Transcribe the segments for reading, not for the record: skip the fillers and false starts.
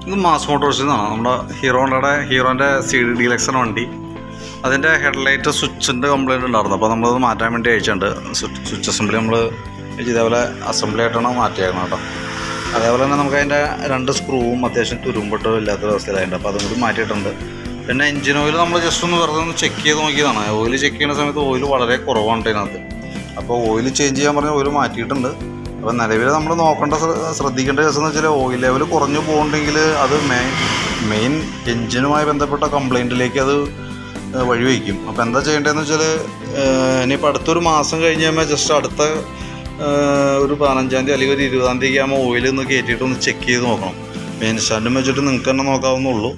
ഇത് മാസ് മോട്ടോഴ്സിൽ നിന്നാണ്. നമ്മുടെ ഹീറോൻ്റെ CD ഡീലക്സ് വണ്ടി. അതിൻ്റെ ഹെഡ്ലൈറ്റ് സ്വിച്ചിൻ്റെ കംപ്ലയിൻറ്റ് ഉണ്ടായിരുന്നു. അപ്പോൾ നമ്മളത് മാറ്റാൻ വേണ്ടി അയച്ചിട്ടുണ്ട്. സ്വിച്ച് അസംബ്ലി നമ്മൾ ഇതേപോലെ അസംബ്ലി ആയിട്ടാണ് മാറ്റിയേക്കണം കേട്ടോ. അതേപോലെ തന്നെ നമുക്ക് അതിൻ്റെ 2 സ്ക്രൂവും അത്യാവശ്യം തുരുമ്പിട്ട് ഇല്ലാത്ത അവസ്ഥയിലായിട്ടുണ്ട്. അപ്പോൾ അതും കൂടി മാറ്റിയിട്ടുണ്ട്. പിന്നെ എഞ്ചിൻ ഓയിൽ നമ്മൾ ജസ്റ്റ് ഒന്ന് വെറുതെ ഒന്ന് ചെക്ക് ചെയ്ത് നോക്കിയതാണ്. ഓയിൽ ചെക്ക് ചെയ്യുന്ന സമയത്ത് ഓയിൽ വളരെ കുറവാണ് ഇതിനകത്ത്. അപ്പോൾ ഓയിൽ ചേഞ്ച് ചെയ്യാൻ പറഞ്ഞ ഓയിൽ മാറ്റിയിട്ടുണ്ട്. അപ്പോൾ നിലവിൽ നമ്മൾ ശ്രദ്ധിക്കേണ്ട കേസ് എന്ന് വെച്ചാൽ ഓയിൽ ലെവൽ കുറഞ്ഞു പോകുന്നുണ്ടെങ്കിൽ അത് മെയിൻ എഞ്ചിനുമായി ബന്ധപ്പെട്ട കംപ്ലയിൻറ്റിലേക്ക് അത് വഴിവെക്കും. അപ്പോൾ എന്താ ചെയ്യേണ്ടതെന്ന് വെച്ചാൽ ഇനിയിപ്പോൾ അടുത്തൊരു മാസം കഴിഞ്ഞ് കഴിയുമ്പോൾ ജസ്റ്റ് അടുത്ത ഒരു 15-ാം തീയതി അല്ലെങ്കിൽ ഒരു 20-ാം തീയതി ആകുമ്പോൾ ഓയിൽ ഒന്ന് കയറ്റിയിട്ട് ഒന്ന് ചെക്ക് ചെയ്ത് നോക്കണം. മെയിൻ സ്റ്റാൻഡും വെച്ചിട്ട് നിങ്ങൾക്ക് തന്നെ നോക്കാവുന്നുള്ളൂ.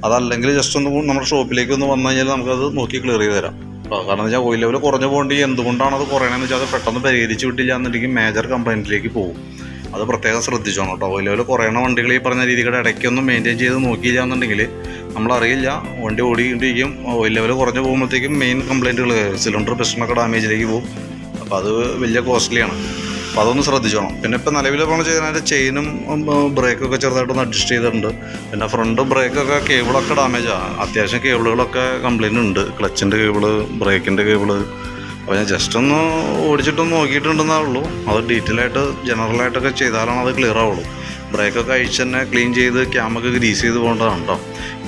അതല്ലെങ്കിൽ ജസ്റ്റ് ഒന്ന് നമ്മുടെ ഷോപ്പിലേക്ക് ഒന്ന് വന്നു കഴിഞ്ഞാൽ നമുക്കത് നോക്കി ക്ലിയർ ചെയ്ത് തരാം. കാരണം എന്ന് വെച്ചാൽ ഓയിൽ ലെവൽ കുറഞ്ഞു പോകേണ്ടി എന്തുകൊണ്ടാണ് അത് കുറയണമെന്ന് വെച്ചാൽ അത് പെട്ടെന്ന് പരിഹരിച്ച് വിട്ടില്ല എന്നുണ്ടെങ്കിൽ മേജർ കംപ്ലയിൻറ്റിലേക്ക് പോകും. അത് പ്രത്യേകം ശ്രദ്ധിച്ചോണം കേട്ടോ. ഓയിൽ ലെവൽ കുറയണ വണ്ടികൾ ഈ പറഞ്ഞ രീതിയുടെ ഇടയ്ക്കൊന്നും മെയിൻറ്റെയിൻ ചെയ്ത് നോക്കിയില്ല എന്നുണ്ടെങ്കിൽ നമ്മളറിയില്ല, വണ്ടി ഓടിക്കൊണ്ടിരിക്കും. ഓയിൽ ലെവൽ കുറഞ്ഞു പോകുമ്പോഴത്തേക്കും മെയിൻ കംപ്ലയിൻറ്റുകൾ സിലിണ്ടർ പിസ്റ്റണൊക്കെ ഡാമേജിലേക്ക് പോകും. അപ്പോൾ അത് വലിയ കോസ്റ്റ്ലിയാണ്. അപ്പോൾ അതൊന്ന് ശ്രദ്ധിച്ചോണം. പിന്നെ ഇപ്പോൾ നിലവിൽ നമ്മൾ ചെയ്യുന്നതിൻ്റെ ചെയിനും ബ്രേക്കൊക്കെ ചെറുതായിട്ടൊന്ന് അഡ്ജസ്റ്റ് ചെയ്തിട്ടുണ്ട്. പിന്നെ ഫ്രണ്ട് ബ്രേക്കൊക്കെ കേബിളൊക്കെ ഡാമേജാണ്. അത്യാവശ്യം കേബിളുകളൊക്കെ കംപ്ലയിൻ്റ് ഉണ്ട്. ക്ലച്ചിൻ്റെ കേബിള്, ബ്രേക്കിൻ്റെ കേബിള്. അപ്പോൾ ഞാൻ ജസ്റ്റ് ഒന്ന് ഓടിച്ചിട്ടൊന്ന് നോക്കിയിട്ടുണ്ടെന്നേ ഉള്ളൂ. അത് ഡീറ്റെയിലായിട്ട് ജനറലായിട്ടൊക്കെ ചെയ്താലാണ് അത് ക്ലിയർ ആവുള്ളൂ. ബ്രേക്കൊക്കെ അഴിച്ച് തന്നെ ക്ലീൻ ചെയ്ത് ക്യാമൊക്കെ ഗ്രീസ് ചെയ്ത് പോകേണ്ടതാണ് കേട്ടോ.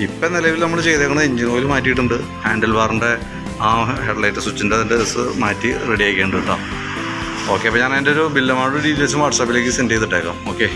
ഇപ്പം നിലവിൽ നമ്മൾ ചെയ്തേക്കുന്നത് എഞ്ചിൻ ഓയിൽ മാറ്റിയിട്ടുണ്ട്. ഹാൻഡിൽ ബാറിൻ്റെ ആ ഹെഡ്ലൈറ്റ് സ്വിച്ചിൻ്റെ അതിൻ്റെ മാറ്റി റെഡി ആക്കിയിട്ടുണ്ട് കേട്ടോ. ഓക്കെ, അപ്പോൾ ഞാൻ അതിൻ്റെ ഒരു ബില്ല് അമൗണ്ട് ഡീറ്റെയിൽസ് വാട്സാപ്പിലേക്ക് സെൻഡ് ചെയ്തിട്ടേക്കാം. ഓക്കെ.